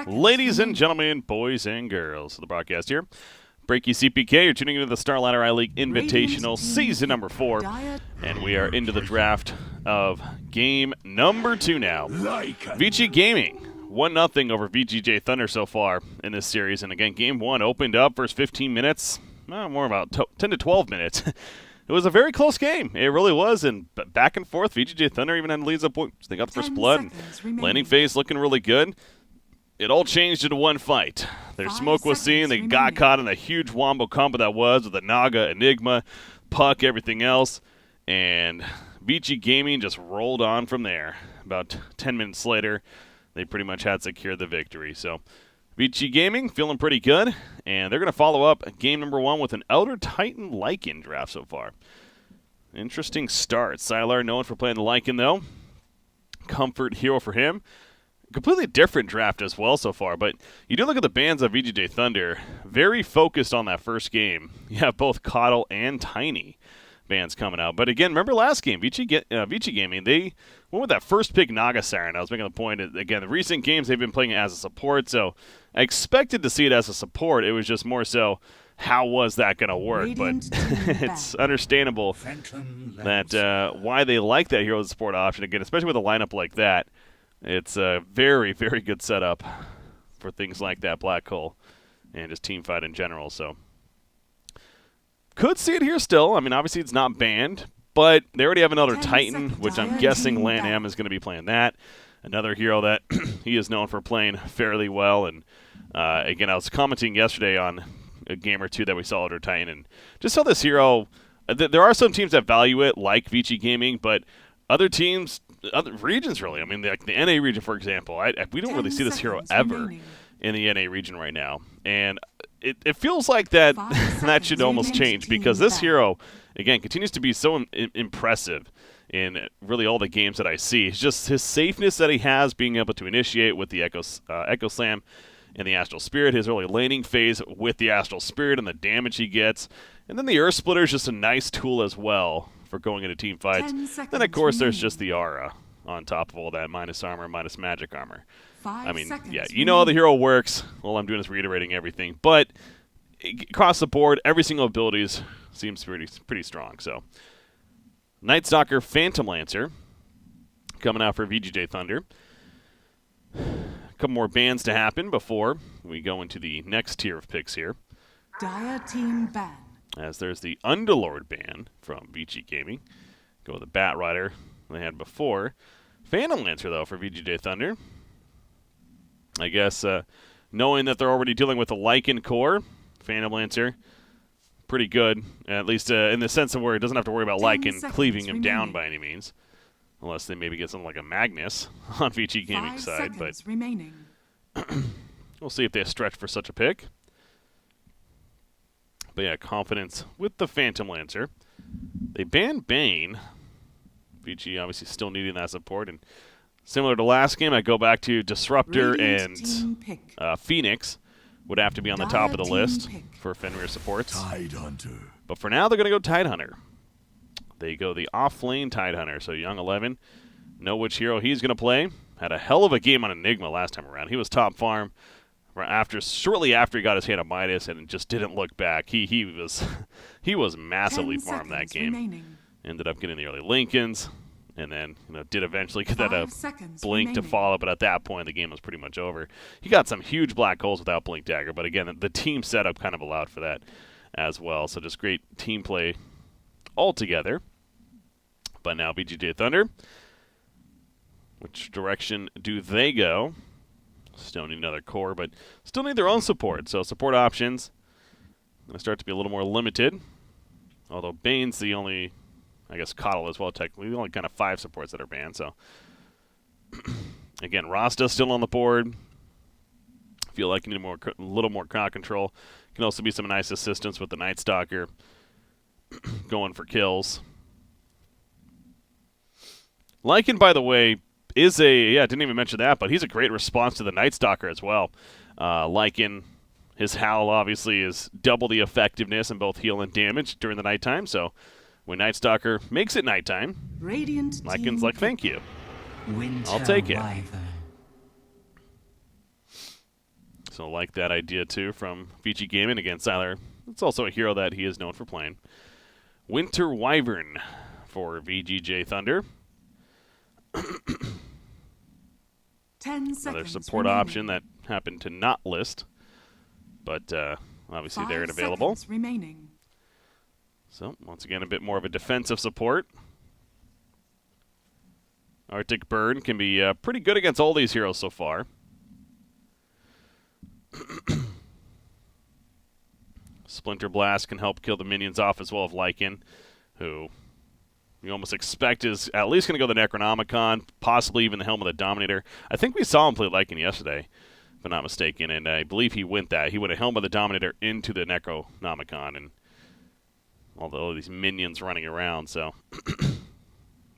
Ladies and gentlemen, boys and girls, the broadcast here. Breaky CPK, you're tuning into the StarLadder I-League Invitational Season number 4. And we are into the draft of game number 2 now. Vici Gaming, 1-0 over VGJ.Thunder so far in this series. And again, game 1 opened up, first 15 minutes, more about 10 to 12 minutes. It was a very close game. It really was, and back and forth. VGJ.Thunder even had leads up points. They got the first blood. Landing phase looking really good. It all changed into one fight. Their smoke was seen. They got caught in the huge wombo combo that was with the Naga, Enigma, Puck, everything else. And Vici Gaming just rolled on from there. About 10 minutes later, they pretty much had secured the victory. So Vici Gaming feeling pretty good. And they're going to follow up game number 1 with an Elder Titan Lycan draft so far. Interesting start. StarLadder known for playing the Lycan, though. Comfort hero for him. Completely different draft as well so far, but you do look at the bans of VGJ.Thunder, very focused on that first game. You have both Coddle and Tiny bans coming out. But again, remember last game, Vici Gaming, they went with that first pick Naga Siren. I was making the point, again, the recent games they've been playing it as a support, so I expected to see it as a support. It was just more so, how was that going to work? But it's understandable that why they like that hero as a support option, again, especially with a lineup like that. It's a very, very good setup for things like that Black Hole and just team fight in general. So could see it here still. I mean, obviously it's not banned, but they already have another Titan, which I'm guessing Lan M is going to be playing that. Another hero that he is known for playing fairly well. And again, I was commenting yesterday on a game or two that we saw under Titan, and just saw this hero. There are some teams that value it, like Vici Gaming, but other teams, other regions really. I mean, like the NA region, for example, we don't really see this hero ever in the NA region right now. And it feels like that that should almost change, because this hero, again, continues to be so impressive in really all the games that I see. It's just his safeness that he has, being able to initiate with the Echo Slam and the Astral Spirit, his early laning phase with the Astral Spirit and the damage he gets. And then the Earth Splitter is just a nice tool as well for going into team fights. Then, of course, there's just the aura on top of all that, minus armor, minus magic armor. I mean, yeah, you know how the hero works. All I'm doing is reiterating everything. But across the board, every single abilities seems pretty strong. So, Night Stalker, Phantom Lancer coming out for VGJ.Thunder. A couple more bans to happen before we go into the next tier of picks here. Dire team ban. As there's the Underlord ban from Vici Gaming. Go with the Bat Rider they had before. Phantom Lancer, though, for VGJ.Thunder. I guess knowing that they're already dealing with the Lycan core, Phantom Lancer, pretty good. At least in the sense of where it doesn't have to worry about Lycan cleaving him down by any means. Unless they maybe get something like a Magnus on Vici Gaming's side. But we'll see if they stretch for such a pick. But yeah, confidence with the Phantom Lancer. They banned Bane. Vici obviously still needing that support. And similar to last game, I go back to Disruptor and Phoenix would have to be on the top of the list for Fenrir supports. But for now, they're going to go Tidehunter. They go the off-lane Tidehunter. So Young 11, know which hero he's going to play. Had a hell of a game on Enigma last time around. He was top farm. Shortly after he got his hand on Midas and just didn't look back. He was massively farmed that game. Ended up getting the early Lincolns, and then did eventually get that blink to follow. But at that point, the game was pretty much over. He got some huge black holes without Blink Dagger, but again, the team setup kind of allowed for that as well. So just great team play altogether. But now VGJ.Thunder, which direction do they go? Still need another core, but still need their own support. So support options going to start to be a little more limited. Although Bane's the only, I guess Coddle as well, technically. The only kind of 5 supports that are banned. So again, Rasta's still on the board. Feel like you need a little more crowd control. Can also be some nice assistance with the Night Stalker going for kills. Lycan, by the way, is I didn't even mention that, but he's a great response to the Night Stalker as well. Lycan, his howl obviously is double the effectiveness in both heal and damage during the nighttime, so when Night Stalker makes it nighttime, Lycan's like, thank you. I'll take it. So I like that idea, too, from Vici Gaming. Again, Siler, it's also a hero that he is known for playing. Winter Wyvern for VGJ.Thunder. 10 seconds Another support remaining. option that happened to not list. But obviously they're available. Remaining. So, once again, a bit more of a defensive support. Arctic Burn can be pretty good against all these heroes so far. Splinter Blast can help kill the minions off as well as Lycan, who you almost expect is at least going to go the Necronomicon, possibly even the Helm of the Dominator. I think we saw him play Lycan yesterday, if I'm not mistaken, and I believe he went that. He went a Helm of the Dominator into the Necronomicon, and all these minions running around, so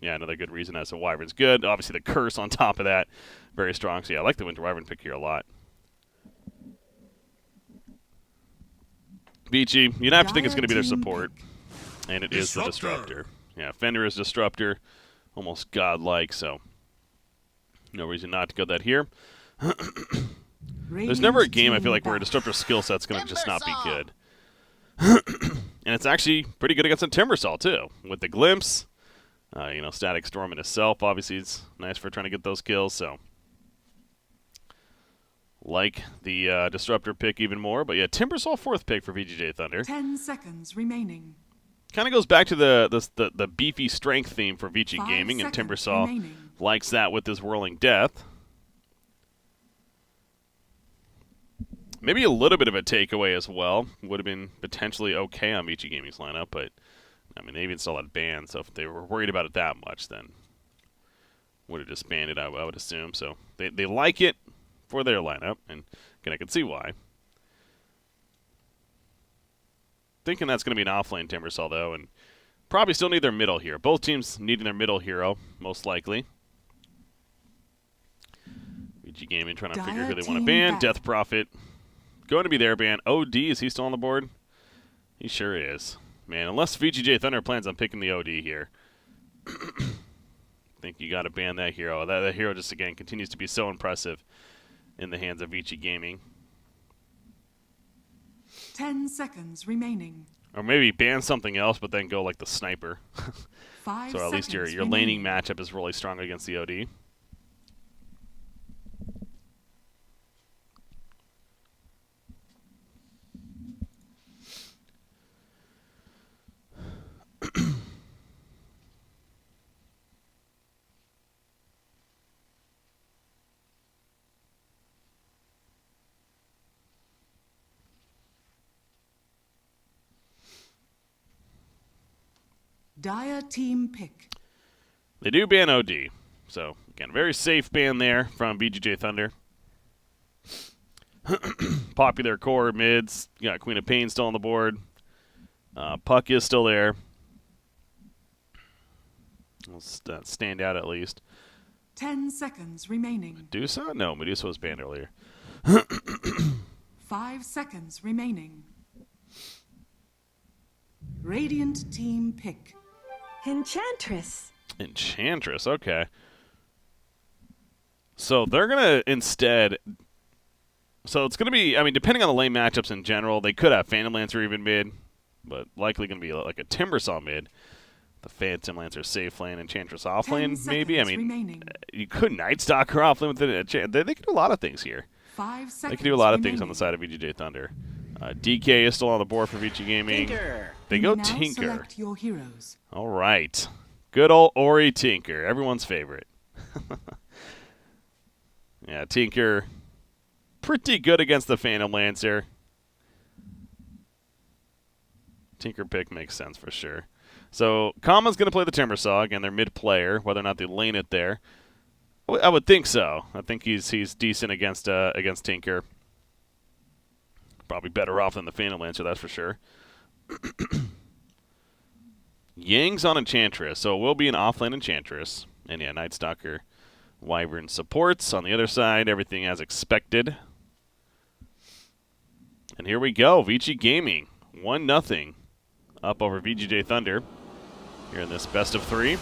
yeah, another good reason as to Wyvern's good. Obviously the curse on top of that, very strong. So yeah, I like the Winter Wyvern pick here a lot. Vici, you'd have to think it's going to be their support, and it is the Disruptor. Yeah, Fender is Disruptor, almost godlike, so no reason not to go that here. There's never a game, I feel like, where a Disruptor skill set's going to just not be good. And it's actually pretty good against a Timbersaw, too, with the Glimpse. Static Storm in itself, obviously, it's nice for trying to get those kills, so like the Disruptor pick even more. But yeah, Timbersaw 4th pick for VGJ.Thunder. 10 seconds remaining. Kind of goes back to the beefy strength theme for Vici Gaming, and Timbersaw remaining. likes that with his Whirling Death. Maybe a little bit of a takeaway as well. Would have been potentially okay on Vici Gaming's lineup, but I mean, they even still had banned, so if they were worried about it that much, then would have disbanded, I would assume. So they like it for their lineup, and again, I can see why. Thinking that's going to be an offlane Timbersaw, though, and probably still need their middle here. Both teams needing their middle hero, most likely. VG Gaming trying to figure who they want to ban. Death Prophet going to be their ban. OD, is he still on the board? He sure is. Man, unless VGJ.Thunder plans on picking the OD here. I think you got to ban that hero. That hero just, again, continues to be so impressive in the hands of Vici Gaming. 10 seconds remaining. Or maybe ban something else, but then go like the Sniper. 5 so at least your laning matchup is really strong against the OD. Dire team pick. They do ban OD. So, again, very safe ban there from VGJ.Thunder. Popular core mids. You got Queen of Pain still on the board. Puck is still there. Will stand out at least. 10 seconds remaining. Medusa? No, Medusa was banned earlier. 5 seconds remaining. Radiant team pick. Enchantress. Enchantress, okay. So they're going to instead... So it's going to be, I mean, depending on the lane matchups in general, they could have Phantom Lancer even mid, but likely going to be like a Timbersaw mid. The Phantom Lancer safe lane, Enchantress off lane, maybe. I mean, remaining. You could Night Stalker off lane with it. They could do a lot of things here. 5 seconds They could do a lot of remaining. things on the side of VGJ.Thunder. DK is still on the board for Vici Gaming. Tinker. They You go may now Tinker. select your heroes. All right. Good old Ori Tinker, everyone's favorite. Yeah, Tinker, pretty good against the Phantom Lancer. Tinker pick makes sense for sure. So, Kama's going to play the Timbersaw. Again, they're mid-player, whether or not they lane it there. I would think so. I think he's decent against Tinker. Probably better off than the Phantom Lancer, that's for sure. Yang's on Enchantress, so it will be an offlane Enchantress. And yeah, Night Stalker, Wyvern supports. On the other side, everything as expected. And here we go, Vici Gaming, 1-0 up over VGJ.Thunder here in this best of 3.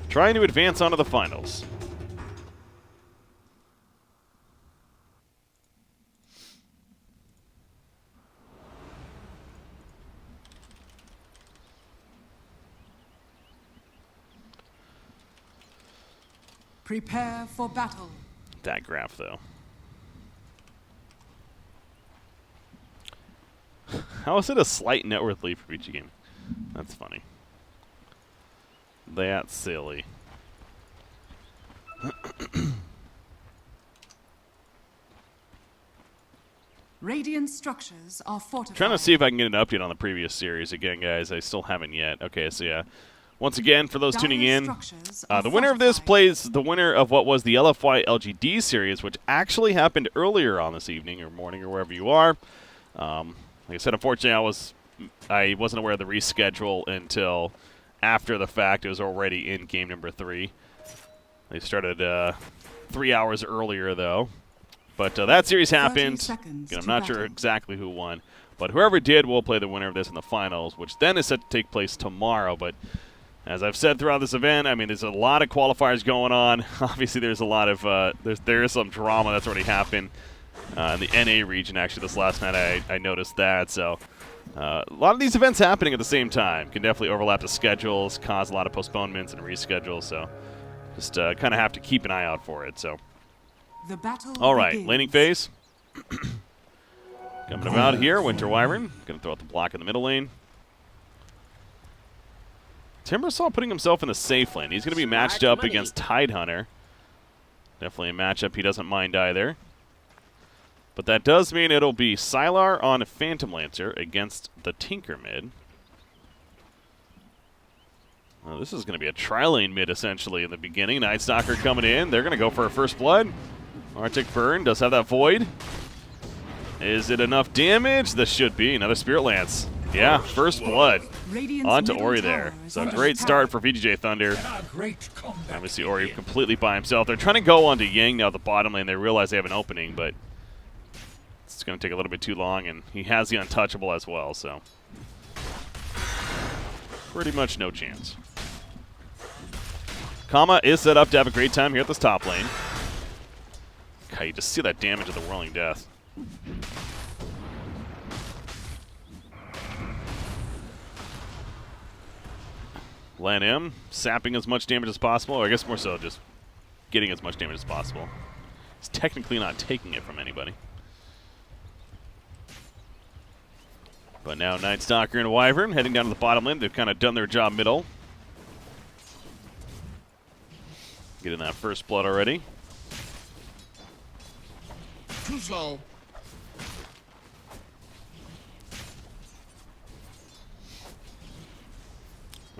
Trying to advance onto the finals. Prepare for battle. That graph, though. How is it a slight net worth lead for each game? That's funny. That's silly. Radiant structures are fortified. Trying to see if I can get an update on the previous series again, guys. I still haven't yet. Okay, so yeah. Once again, for those tuning in, the winner of this plays the winner of what was the LFY LGD series, which actually happened earlier on this evening or morning or wherever you are. Like I said, unfortunately, I wasn't aware of the reschedule until after the fact. It was already in game number 3. They started 3 hours earlier, though. But that series happened. Again, I'm not sure exactly who won. But whoever did will play the winner of this in the finals, which then is set to take place tomorrow. But as I've said throughout this event, I mean, there's a lot of qualifiers going on. Obviously, there's a lot of there is some drama that's already happened in the NA region. Actually, this last night I noticed that. So a lot of these events happening at the same time can definitely overlap the schedules, cause a lot of postponements and reschedules. So just kind of have to keep an eye out for it. So the battle all right, begins. laning phase. Coming about here, Winter Wyvern. Going to throw out the block in the middle lane. Timbersaw putting himself in the safe lane. He's going to be matched up against Tidehunter. Definitely a matchup he doesn't mind either. But that does mean it'll be Sylar on Phantom Lancer against the Tinker mid. Well, this is going to be a tri-lane mid, essentially, in the beginning. Night Stalker coming in. They're going to go for a first blood. Arctic Burn does have that Void. Is it enough damage? This should be. Another Spirit Lance. Yeah, first blood. On to Ori there. So a great start for VGJ.Thunder. Obviously, Ori completely by himself. They're trying to go on to Yang now at the bottom lane. They realize they have an opening, but it's going to take a little bit too long, and he has the untouchable as well, so pretty much no chance. Kama is set up to have a great time here at this top lane. God, you just see that damage of the Whirling Death. Lan M sapping as much damage as possible, or I guess more so just getting as much damage as possible. He's technically not taking it from anybody. But now Night Stalker and Wyvern heading down to the bottom lane. They've kind of done their job middle. Getting that first blood already. Too slow.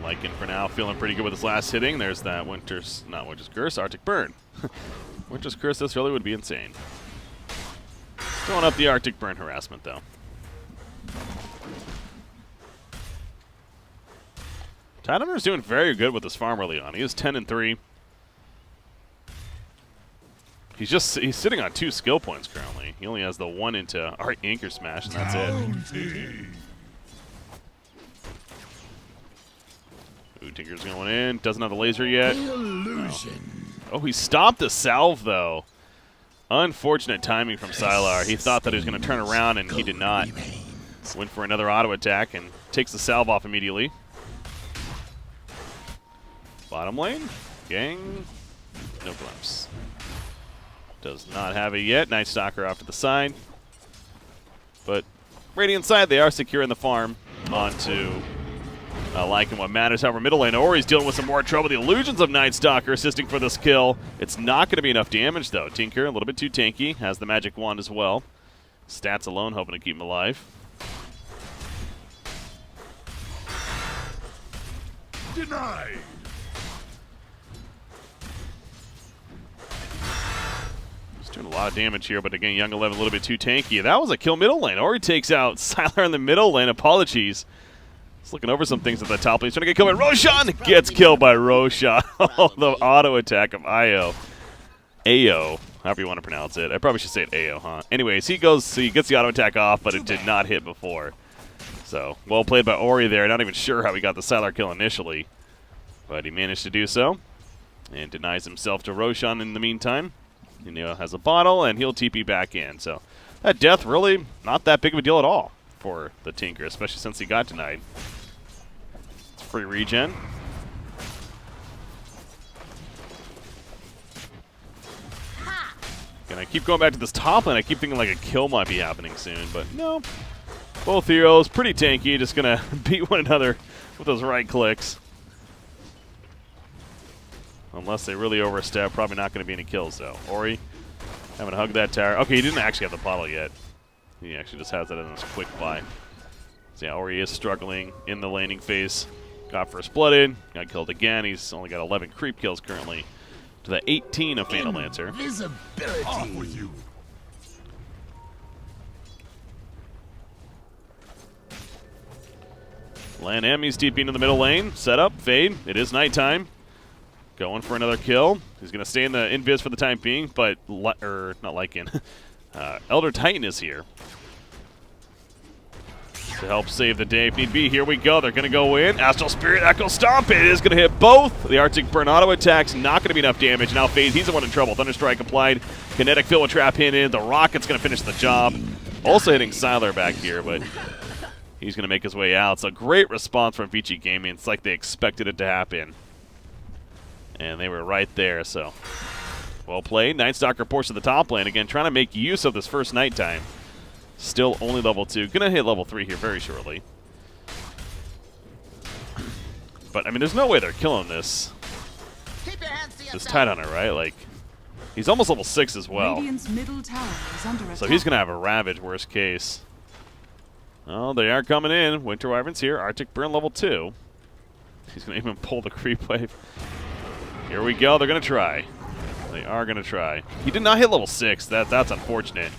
Lycan for now feeling pretty good with his last hitting. There's that Winter's Curse, Arctic Burn. Winter's Curse this early would be insane. Throwing up the Arctic Burn harassment, though. Tidehunter's doing very good with his farm early on. He is 10-3. He's sitting on 2 skill points currently. He only has the 1 into Anchor Smash, and that's it. Ooh, Tinker's going in. Doesn't have the laser yet. Oh, he stopped the salve, though. Unfortunate timing from Sylar. He thought that he was going to turn around, and he did not. Went for another auto attack and takes the salve off immediately. Bottom lane. Gang. No glimpse. Does not have it yet. Night Stalker off to the side. But Radiant side, they are securing the farm onto Lycan. What matters, however, middle lane, Ori's dealing with some more trouble. The illusions of Night Stalker assisting for this kill. It's not going to be enough damage, though. Tinker, a little bit too tanky, has the magic wand as well. Stats alone, hoping to keep him alive. Denied. Doing a lot of damage here, but again, Young 11 a little bit too tanky. That was a kill middle lane. Ori takes out Sylar in the middle lane. Apologies. He's looking over some things at the top lane. He's trying to get killed by Roshan. Gets killed by Roshan. The auto attack of Io. Ao, however you want to pronounce it. I probably should say it Ao, huh? Anyways, he gets the auto attack off, but it did not hit before. So, well played by Ori there. Not even sure how he got the Sylar kill initially, but he managed to do so and denies himself to Roshan in the meantime. He has a bottle, and he'll TP back in. So that death really not that big of a deal at all for the Tinker, especially since he got denied. It's free regen. Gonna keep going back to this top lane. I keep thinking like a kill might be happening soon, but no. Both heroes pretty tanky, just gonna beat one another with those right clicks. Unless they really overstep, probably not gonna be any kills though. Ori having to hug that tower. Okay, he didn't actually have the bottle yet. He actually just has that in his quick buy. So yeah, Ori is struggling in the laning phase. Got first blooded, got killed again. He's only got 11 creep kills currently to the 18 of Phantom Lancer. Invisibility. Off with you. Lan M, he's TPing in the middle lane. Set up, fade. It is nighttime. Going for another kill. He's going to stay in the invis for the time being, but not Lycan. Elder Titan is here to help save the day if need be. Here we go. They're going to go in. Astral Spirit, Echo Stomp. It is going to hit both. The Arctic Burn auto attack's not going to be enough damage. Now Fade, he's the one in trouble. Thunderstrike applied. Kinetic Field with Trap hit in. The Rocket's going to finish the job. Also hitting Sylar back here, but he's going to make his way out. So great response from Vici Gaming. It's like they expected it to happen. And they were right there, so well played. Night Stalker ports to the top lane. Again, trying to make use of this first nighttime. Still only level 2. Gonna hit level 3 here very shortly. But, I mean, there's no way they're killing this. This Tidehunter, right? Like, he's almost level 6 as well. Radiant's middle tower is under attack. So he's gonna have a Ravage, worst case. Oh, they are coming in. Winter Wyvern's here. Arctic Burn level 2. He's gonna even pull the creep wave. Here we go. They're going to try. They are going to try. He did not hit level 6. That's unfortunate.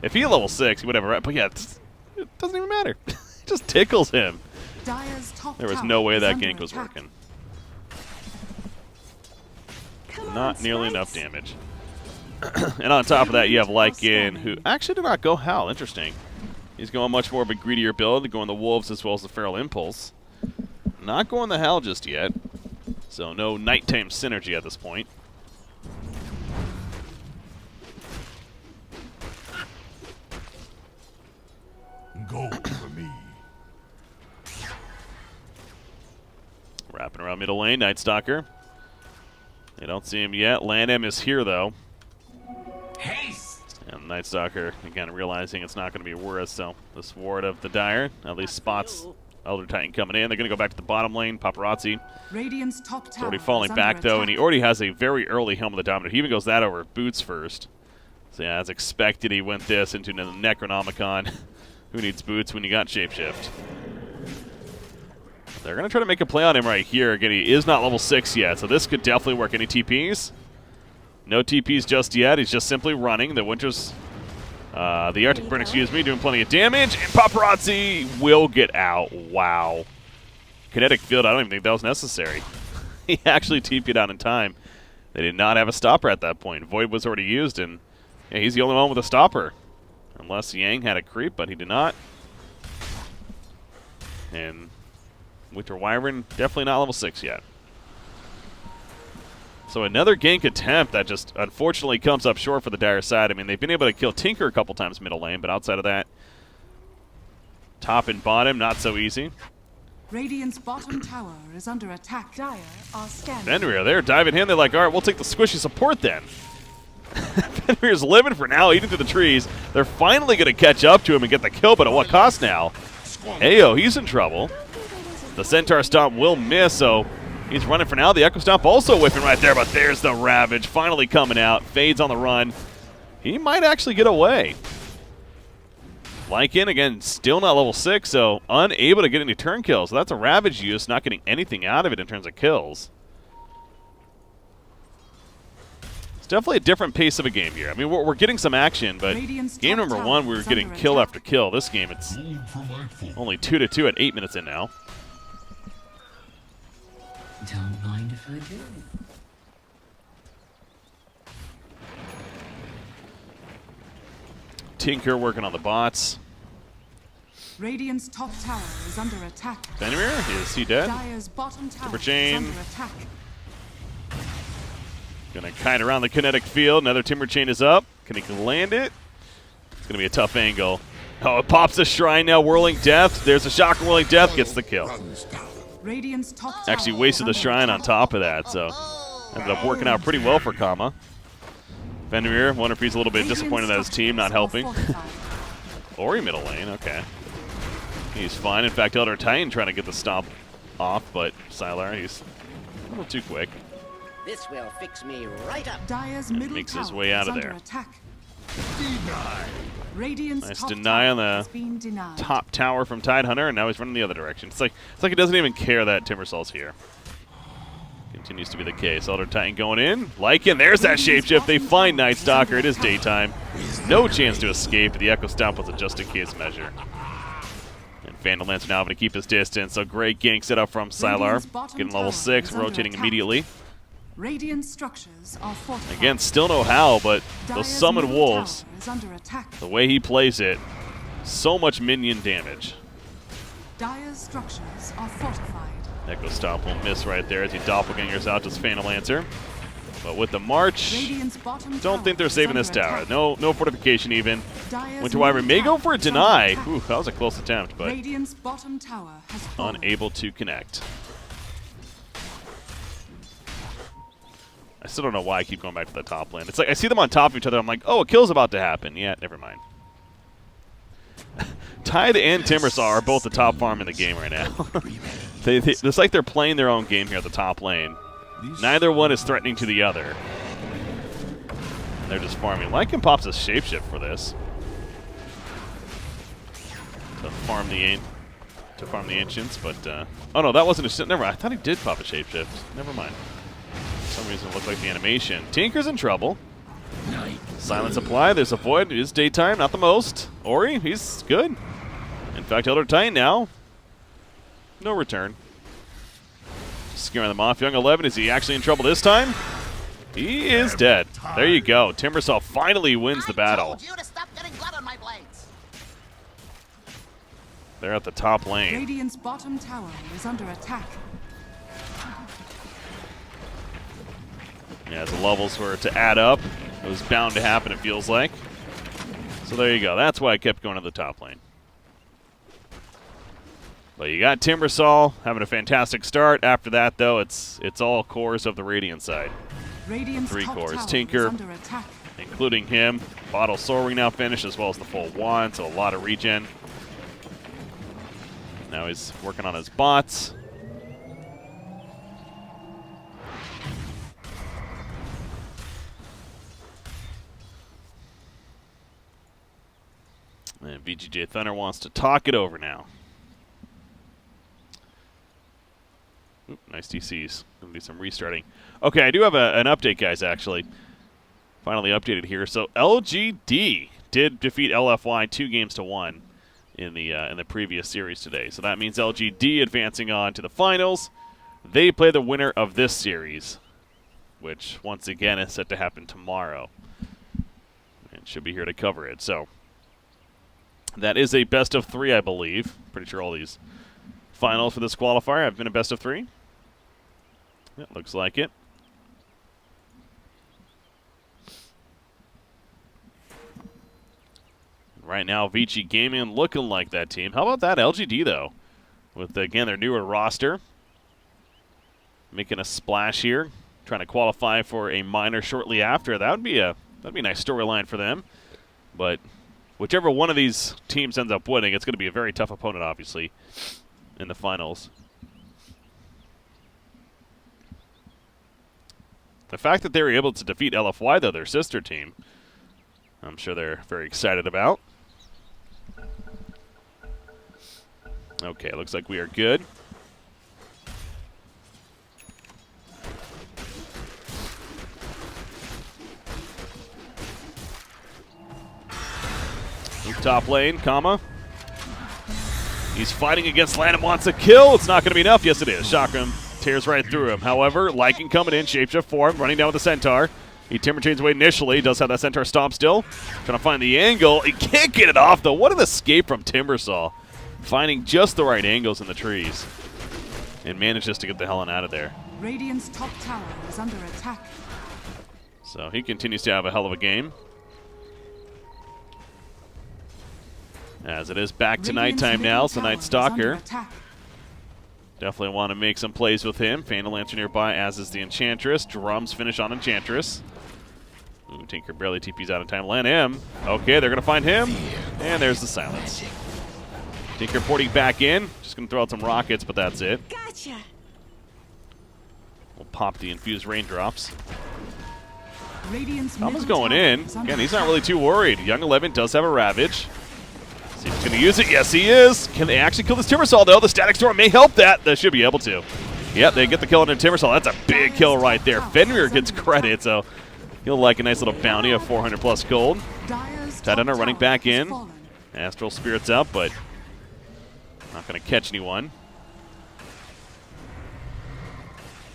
If he hit level 6, he would have a... But yeah, it doesn't even matter. It just tickles him. There was no way that gank was working. Not nearly enough damage. And on top of that, you have Lycan, who actually did not go Howl. Interesting. He's going much more of a greedier build, going the Wolves as well as the Feral Impulse. Not going the Howl just yet. So no nighttime synergy at this point. Go for me. Wrapping around middle lane, Night Stalker. They don't see him yet. Lan M is here though. Haste. And Night Stalker, again, realizing it's not going to be worth, so this ward of the Dire at least spots Elder Titan coming in. They're going to go back to the bottom lane. Paparazzi. Radiant's top tower Already falling back, though, and he already has a very early Helm of the Dominator. He even goes that over Boots first. So, yeah, as expected, he went this into the Necronomicon. Who needs Boots when you got Shapeshift? They're going to try to make a play on him right here. Again, he is not level 6 yet, so this could definitely work. Any TPs? No TPs just yet. He's just simply running. The Winter's... the Arctic Burn, excuse me, doing plenty of damage, and Paparazzi will get out. Wow. Kinetic Field, I don't even think that was necessary. He actually TP'd out in time. They did not have a stopper at that point. Void was already used, and yeah, he's the only one with a stopper. Unless Yang had a creep, but he did not. And Winter Wyvern, definitely not level 6 yet. So another gank attempt that just unfortunately comes up short for the Dire side. I mean, they've been able to kill Tinker a couple times middle lane, but outside of that, top and bottom, not so easy. Radiant's bottom tower is under attack. Dire are scanning. Fenrir, they're diving in. They're like, all right, we'll take the squishy support then. Fenrir's living for now, eating through the trees. They're finally going to catch up to him and get the kill, but at what cost now? Ayo, he's in trouble. The Centaur Stomp will miss, so he's running for now. The Echo Stomp also whipping right there, but there's the Ravage finally coming out. Fades on the run. He might actually get away. Lycan, again, still not level 6, so unable to get any turn kills. So that's a Ravage use, not getting anything out of it in terms of kills. It's definitely a different pace of a game here. I mean, we're getting some action, but game number 1, we were getting kill after kill. This game, it's only 2-2 at 8 minutes in now. Don't mind if I do. Tinker working on the bots. Radiant's top tower is under attack. Fenrir, is he dead? Dire's bottom tower Timber is chain. under attack. Gonna kite around the kinetic field. Another Timber Chain is up. Can he land it? It's gonna be a tough angle. Oh, it pops the shrine now. Whirling Death. There's a Shocker Whirling Death. Gets the kill. Radiant's top tower Actually wasted the is under shrine on attack. top of that, so ended up working out pretty well for Kama. Vendemir, wonder if he's a little bit Radiant disappointed that his team not structures helping. are fortified. Ori middle lane, okay. He's fine. In fact, Elder Titan trying to get the stop off, but Sylar, he's a little too quick. This will fix me right up. Dire's middle makes tower his way out is of under there. attack. Denied. Radiant's Nice top deny on tower the has been denied. Top tower from Tidehunter, and now he's running the other direction. It's like he doesn't even care that Timbersaul's here. Continues to be the case. Elder Titan going in. Lycan, there's that shapeshift. They find Night Stalker. It is daytime. No chance to escape. The Echo Stomp was a just-in-case measure. And Vandal Lancer now having to keep his distance. So great gank set up from Sylar. Getting level 6, rotating immediately. Radiant structures are fortified. Again, still no how, but those Dire's summon middle wolves, tower is under attack. the way he plays it, so much minion damage. Dire's structures are fortified. Echo Stomp will miss right there as he doppelgangers out to Phantom Lancer. But with the march, Radiant's bottom don't tower think they're is saving this under tower. attack. No fortification even. Dire's Winter Wyvern may middle go for a tower is under deny. attack. Ooh, that was a close attempt, but Radiant's bottom tower has fallen. unable to connect. I still don't know why I keep going back to the top lane. It's like I see them on top of each other. I'm like, oh, a kill's about to happen. Yeah, never mind. Tide and Timbersaw are both the top farm in the game right now. It's like they're playing their own game here at the top lane. Neither one is threatening to the other. They're just farming. Lycan pops a shapeshift for this. To farm the ancients, but oh no, that wasn't a never. I thought he did pop a shapeshift. Never mind. For some reason it looked like the animation. Tinker's in trouble. Silence apply. There's a void. It is daytime, not the most. Ori, he's good. In fact, Elder Titan now. No return. Just scaring them off. Young 11, is he actually in trouble this time? He is dead. There you go. Timbersaw finally wins the battle. I told you to stop getting blood on my blades. They're at the top lane. Radiant's bottom tower is under attack. Yeah, as the levels were to add up, it was bound to happen, it feels like. So there you go. That's why I kept going to the top lane. But you got Timbersaw having a fantastic start. After that, though, it's all cores of the Radiant side. Radiant's 3 top cores. tower Tinker, is under attack. including him. Bottle Soul Ring now finished, as well as the full wand, so a lot of regen. Now he's working on his bots. And VGJ.Thunder wants to talk it over now. Oop, nice DCs. Gonna do some restarting. Okay, I do have an update, guys, actually. Finally updated here. So LGD did defeat LFY 2-1 in the previous series today. So that means LGD advancing on to the finals. They play the winner of this series, which once again is set to happen tomorrow. And should be here to cover it. So that is a best of 3, I believe. Pretty sure all these finals for this qualifier have been a best of 3. Yeah, looks like it. Right now, Vici Gaming looking like that team. How about that LGD, though? With, again, their newer roster. Making a splash here. Trying to qualify for a minor shortly after. That'd be a nice storyline for them. But whichever one of these teams ends up winning, it's going to be a very tough opponent, obviously, in the finals. The fact that they were able to defeat LFY, though, their sister team, I'm sure they're very excited about. Okay, looks like we are good. Top lane, comma. He's fighting against Landon, wants a kill. It's not going to be enough. Yes, it is. Chakram tears right through him. However, Lycan coming in, shapeshift for him, running down with the Centaur. He timber chains away initially. Does have that Centaur stomp still. Trying to find the angle. He can't get it off, though. What an escape from Timbersaw. Finding just the right angles in the trees. And manages to get the hell on out of there. Radiant's top tower is under attack. So he continues to have a hell of a game. As it is back to Radiant's nighttime middle now, so tower Night is Stalker. under attack. Definitely want to make some plays with him. Phantom Lancer nearby, as is the Enchantress. Drums finish on Enchantress. Ooh, Tinker barely TP's out in time. Lan M. Okay, they're going to find him. And there's the silence. Tinker porting back in. Just going to throw out some rockets, but that's it. Gotcha. We'll pop the infused raindrops. Radiant's Thomas middle going tower in. is under Again, he's not attack. really too worried. Young 11 does have a Ravage. See if he's going to use it. Yes, he is. Can they actually kill this Timbersaw, though? The Static Storm may help that. They should be able to. Yep, they get the kill on their Timbersaw. That's a big kill right there. Fenrir gets credit, so he'll like a nice little bounty of 400 plus gold. Dire's top Tidehunter running tower back has in. fallen. Astral Spirit's up, but not going to catch anyone.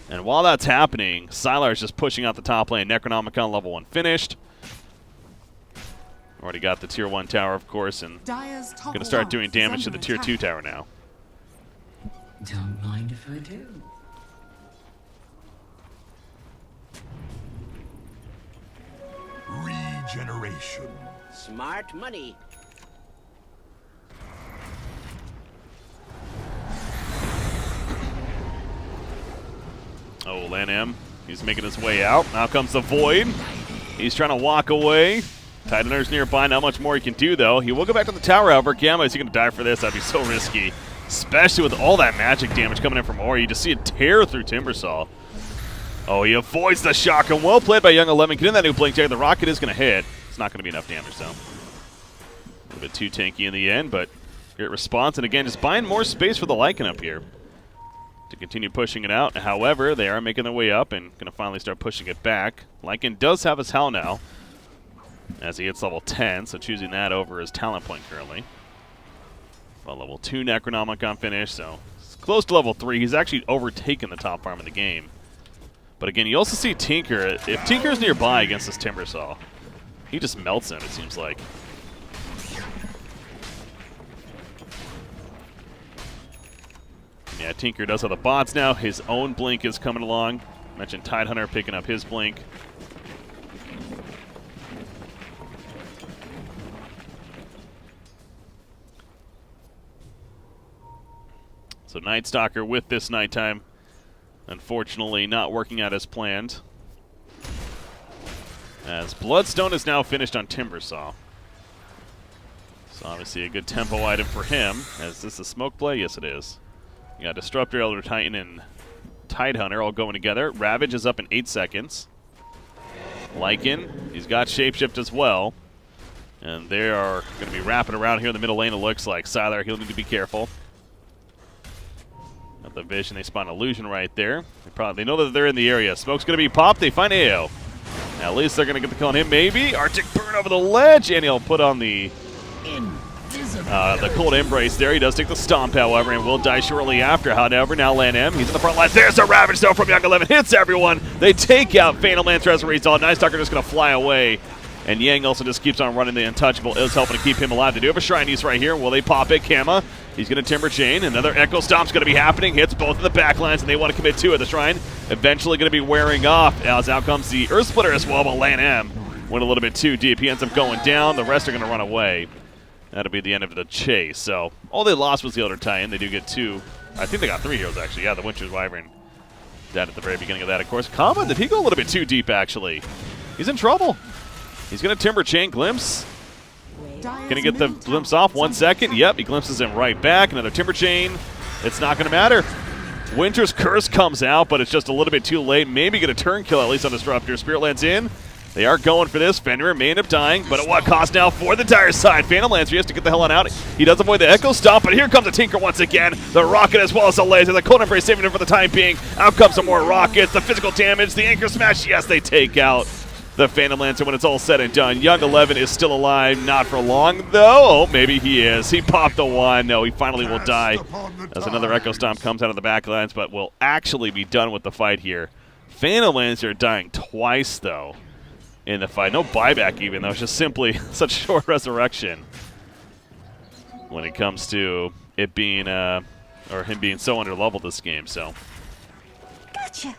And while that's happening, Sylar's just pushing out the top lane. Necronomicon level 1 finished. Already got the tier 1 tower, of course, and Dire's top going to start tower doing is damage to under the tier 2 attack. tower now. Don't mind if I do. Regeneration. Smart money. Oh, Lan M, he's making his way out. Now comes the Void. He's trying to walk away. Tidehunter's nearby. Not much more he can do, though. He will go back to the tower, however. Gamma, is he going to die for this? That'd be so risky. Especially with all that magic damage coming in from Ori. You just see it tear through Timbersaw. Oh, he avoids the shock. And well played by Young 11. Get in that new Blink Dagger. The rocket is going to hit. It's not going to be enough damage, though. A little bit too tanky in the end, but great response. And again, just buying more space for the Lycan up here to continue pushing it out. However, they are making their way up and going to finally start pushing it back. Lycan does have his Howl now as he hits level 10, so choosing that over his talent point currently. Well, level 2 Necronomicon finish, so it's close to level 3. He's actually overtaken the top farm of the game. But again, you also see Tinker. If Tinker's nearby against this Timbersaw, he just melts him, it seems like. Yeah, Tinker does have the bots now. His own Blink is coming along. Mentioned Tidehunter picking up his Blink. So Night Stalker with this nighttime, unfortunately not working out as planned. As Bloodstone is now finished on Timbersaw. So obviously a good tempo item for him. Is this a smoke play? Yes, it is. You got Disruptor, Elder Titan, and Tidehunter all going together. Ravage is up in 8 seconds. Lycan, he's got Shapeshift as well. And they are going to be wrapping around here in the middle lane, it looks like. Sylar, he'll need to be careful. Got the Vision, they spawn Illusion right there. They know that they're in the area. Smoke's going to be popped, they find AO. Now, at least they're going to get the kill on him, maybe. Arctic Burn over the ledge, and he'll put on the Cold Embrace there. He does take the Stomp, however, and will die shortly after. However, now Lan M, he's in the front line. There's a Ravage, though, from Young 11. Hits everyone. They take out Phantom Lance Resurrected. Night Stalker just going to fly away. And Yang also just keeps on running. The Untouchable is helping to keep him alive. They do have a Shrine Use right here. Will they pop it? Kama, he's going to Timber Chain. Another Echo Stomp's going to be happening. Hits both of the backlines, and they want to commit to it. The Shrine eventually going to be wearing off as out comes the Earth Splitter as well. But Lan M went a little bit too deep. He ends up going down. The rest are going to run away. That'll be the end of the chase. So all they lost was the Elder Titan. They do get 2. I think they got 3 heroes, actually. Yeah, the Winter's Wyvern dead at the very beginning of that, of course. Kama, did he go a little bit too deep, actually? He's in trouble. He's going to Timber Chain Glimpse. Going to get the glimpse off 1 second. Yep, he glimpses him right back. Another Timber Chain. It's not going to matter. Winter's Curse comes out, but it's just a little bit too late. Maybe get a turn kill, at least on Disruptor. Spirit Lance in. They are going for this. Fenrir may end up dying, but at what cost now for the dire side? Phantom Lancer, he has to get the hell on out. He does avoid the Echo Stomp, but here comes the Tinker once again. The Rocket as well as the Laser. The Cold Embrace saving him for the time being. Out comes some more Rockets. The physical damage, the Anchor Smash. Yes, they take out the Phantom Lancer when it's all said and done. Young 11 is still alive. Not for long, though. Oh, maybe he is. He popped the one. No, he finally will die as another Echo Stomp comes out of the backlines, but will actually be done with the fight here. Phantom Lancer dying twice, though, in the fight. No buyback even, though. It's just simply such short resurrection when it comes to it being, or him being so under-leveled this game, so. Gotcha.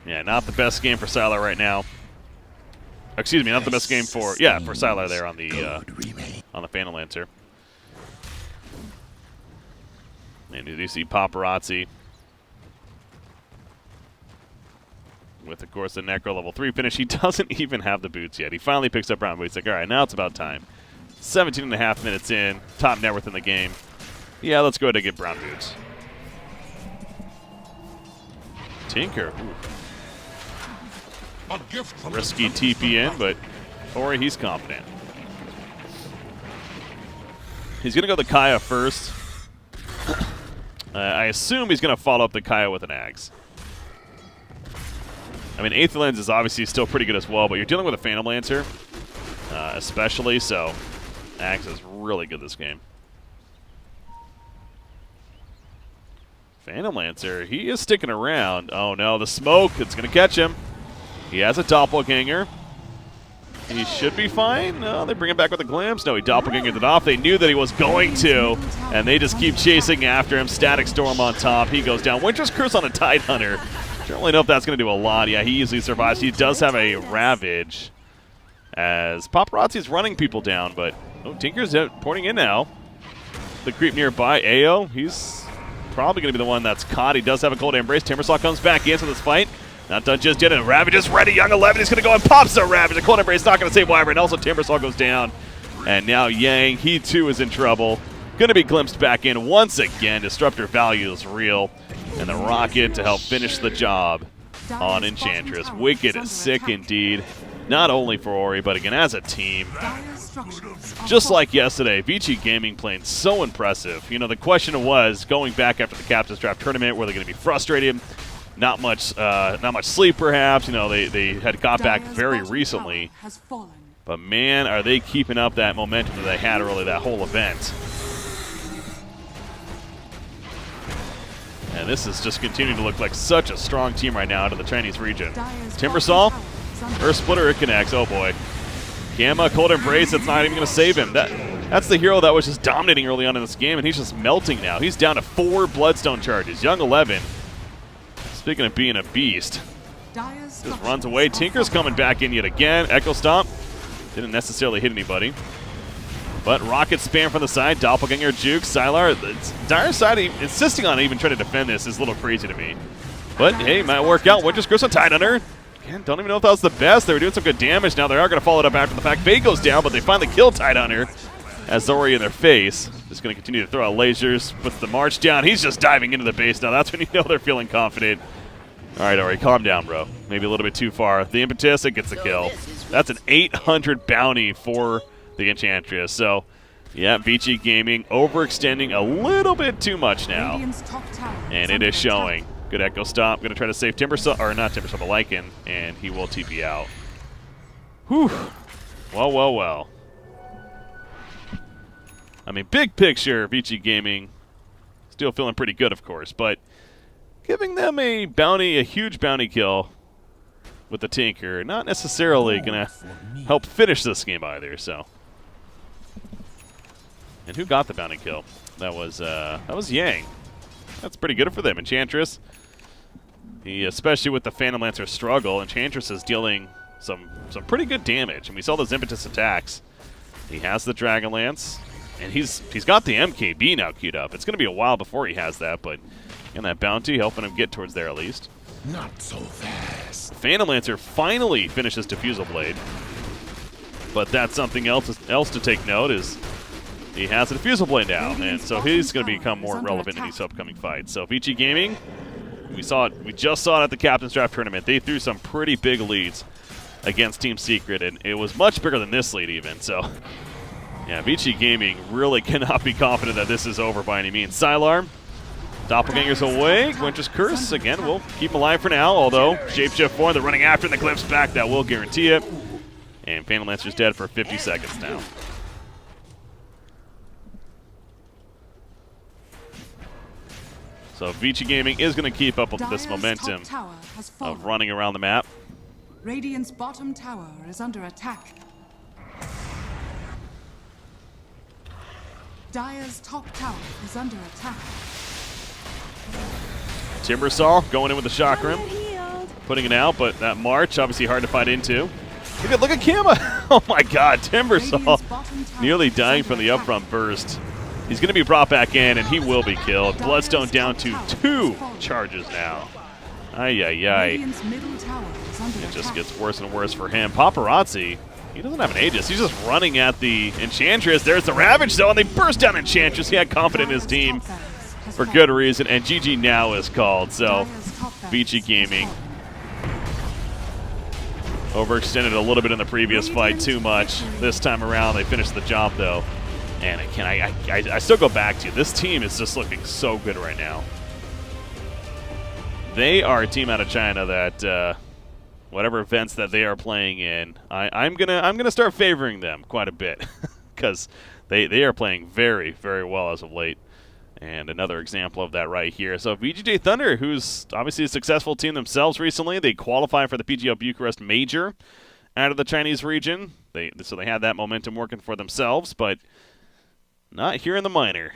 Yeah, not the best game for Sylar right now. Excuse me, not the best game for, yeah, for Sylar there on the Phantom Lancer. And you do see Paparazzi with, of course, the Necro level 3 finish. He doesn't even have the boots yet. He finally picks up brown boots. Like, all right, now it's about time. 17 and a half minutes in, top net worth in the game. Yeah, let's go ahead and get brown boots. Tinker. A gift from Risky TP in, but Ori, he's confident. He's going to go the Kaya first. I assume he's going to follow up the Kaya with an Axe. I mean, Aether Lens is obviously still pretty good as well, but you're dealing with a Phantom Lancer, especially, so Axe is really good this game. Phantom Lancer, he is sticking around. Oh no, the smoke, it's going to catch him. He has a Doppelganger. He should be fine. No, they bring him back with a glimpse. No, he Doppelgangered it off. They knew that he was going to, and they just keep chasing after him. Static Storm on top. He goes down. Winter's Curse on a Tidehunter. Don't really know if that's going to do a lot. Yeah, he easily survives. He does have a Ravage as Paparazzi's running people down, but Tinker's porting in now. The creep nearby, Ao, he's probably going to be the one that's caught. He does have a Cold Embrace. Timbersaw comes back into this fight. Not done just yet, and Ravage is ready. Young 11 is going to go and pops the Ravage. The Cold Embrace not going to save Wyvern. Also, Timbersaw goes down. And now Yang, he too is in trouble. Going to be glimpsed back in once again. Disruptor value is real. And the Rocket to help finish the job on Enchantress. Wicked is sick indeed. Not only for Ori, but again as a team. Just like yesterday, Vici Gaming playing so impressive. You know, the question was, going back after the Captain's Draft tournament, were they going to be frustrated? Not much sleep, perhaps. You know, they had got back very recently. But man, are they keeping up that momentum that they had early that whole event. And this is just continuing to look like such a strong team right now out of the Chinese region. Timbersaw, Earth Splitter, it connects. Oh boy. Gamma, Cold Embrace, it's not even going to save him. That's the hero that was just dominating early on in this game, and he's just melting now. He's down to 4 Bloodstone charges. Young 11. Speaking of being a beast, just runs away. Tinker's coming back in yet again. Echo Stomp didn't necessarily hit anybody. But Rocket spam from the side. Doppelganger juke. Sylar. Dire side insisting on even trying to defend this is a little crazy to me. But hey, might work out. Winter's Curse on Tidehunter. Again, don't even know if that was the best. They were doing some good damage. Now they are going to follow it up after the fact. Fade goes down, but they finally kill Tidehunter. As Zori in their face. Just going to continue to throw out lasers. Puts the march down. He's just diving into the base now. That's when you know they're feeling confident. All right, Ori, calm down, bro. Maybe a little bit too far. The Impetus, it gets the kill. That's an 800 bounty for the Enchantress. So, yeah, Vici Gaming overextending a little bit too much now. And it is showing. Good Echo Stomp. Going to try to save Timbersaw, or not Timbersaw, but Lycan, and he will TP out. Whew. Well, well, well. I mean, big picture, Vici Gaming still feeling pretty good, of course, but giving them a bounty, a huge bounty kill with the Tinker, not necessarily going to help finish this game either, so. And who got the bounty kill? That was Yang. That's pretty good for them. Enchantress, especially with the Phantom Lancer struggle, Enchantress is dealing some pretty good damage, and we saw those Impetus attacks. He has the Dragonlance, and he's got the MKB now queued up. It's going to be a while before he has that, but and that bounty helping him get towards there at least. Not so fast. Phantom Lancer finally finishes Diffusal Blade, but that's something else to take note is he has a Diffusal Blade now, and so he's going to become more relevant in these upcoming fights. So Vici Gaming, we just saw it at the Captain's Draft tournament. They threw some pretty big leads against Team Secret, and it was much bigger than this lead even. So yeah, Vici Gaming really cannot be confident that this is over by any means. Sylar, Doppelganger's away. Winter's Curse, again, we'll keep him alive for now, although Shapeshift form, they're running after, and the Glyph's back. That will guarantee it. And Phantom Lancer's dead for 50 seconds now. So Vici Gaming is going to keep up with this momentum of running around the map. Radiant's bottom tower is under attack. Dire's top tower is under attack. Timbersaw going in with the Chakram, putting it out, but that March obviously hard to fight into. Look at Kama! Oh my god, Timbersaw nearly dying from the upfront burst. He's going to be brought back in, and he will be killed. Bloodstone down to 2 charges now. Ay, ay, ay. Radiant's middle tower is under It just attack. gets worse and worse for him. Paparazzi, he doesn't have an Aegis. He's just running at the Enchantress. There's the Ravage, though, and they burst down Enchantress. He had confidence in his team for good reason, and GG now is called. So, Vici Gaming overextended a little bit in the previous fight, too much. This time around, they finished the job, though. And again, I still go back to, this team is just looking so good right now. They are a team out of China that, whatever events that they are playing in, I'm gonna start favoring them quite a bit because they are playing very, very well as of late. And another example of that right here. So VGJ.Thunder, who's obviously a successful team themselves recently, they qualify for the PGL Bucharest Major out of the Chinese region. So they had that momentum working for themselves, but not here in the minor.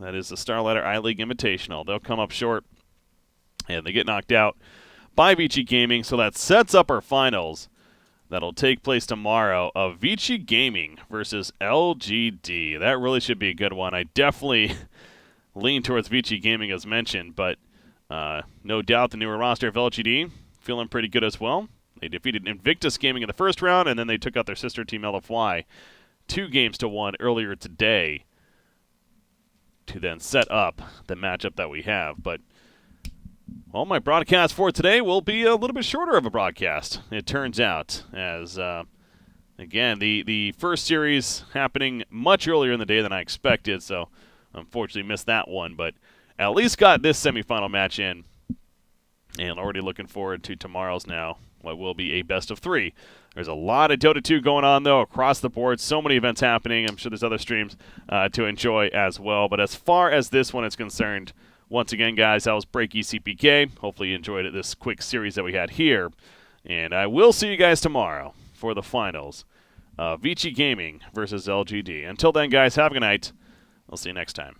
That is the StarLadder I-League Invitational. They'll come up short, and they get knocked out by Vici Gaming. So that sets up our finals that'll take place tomorrow of Vici Gaming versus LGD. That really should be a good one. I definitely lean towards Vici Gaming as mentioned, but no doubt the newer roster of LGD feeling pretty good as well. They defeated Invictus Gaming in the first round, and then they took out their sister team LFY 2-1 earlier today to then set up the matchup that we have. But, well, my broadcast for today will be a little bit shorter of a broadcast, it turns out, as, again, the first series happening much earlier in the day than I expected, so unfortunately missed that one, but at least got this semifinal match in, and already looking forward to tomorrow's now, what will be a best of 3. There's a lot of Dota 2 going on, though, across the board. So many events happening. I'm sure there's other streams to enjoy as well. But as far as this one is concerned, once again, guys, that was Breaky CPK. Hopefully you enjoyed it, this quick series that we had here. And I will see you guys tomorrow for the finals. Vici Gaming versus LGD. Until then, guys, have a good night. I'll see you next time.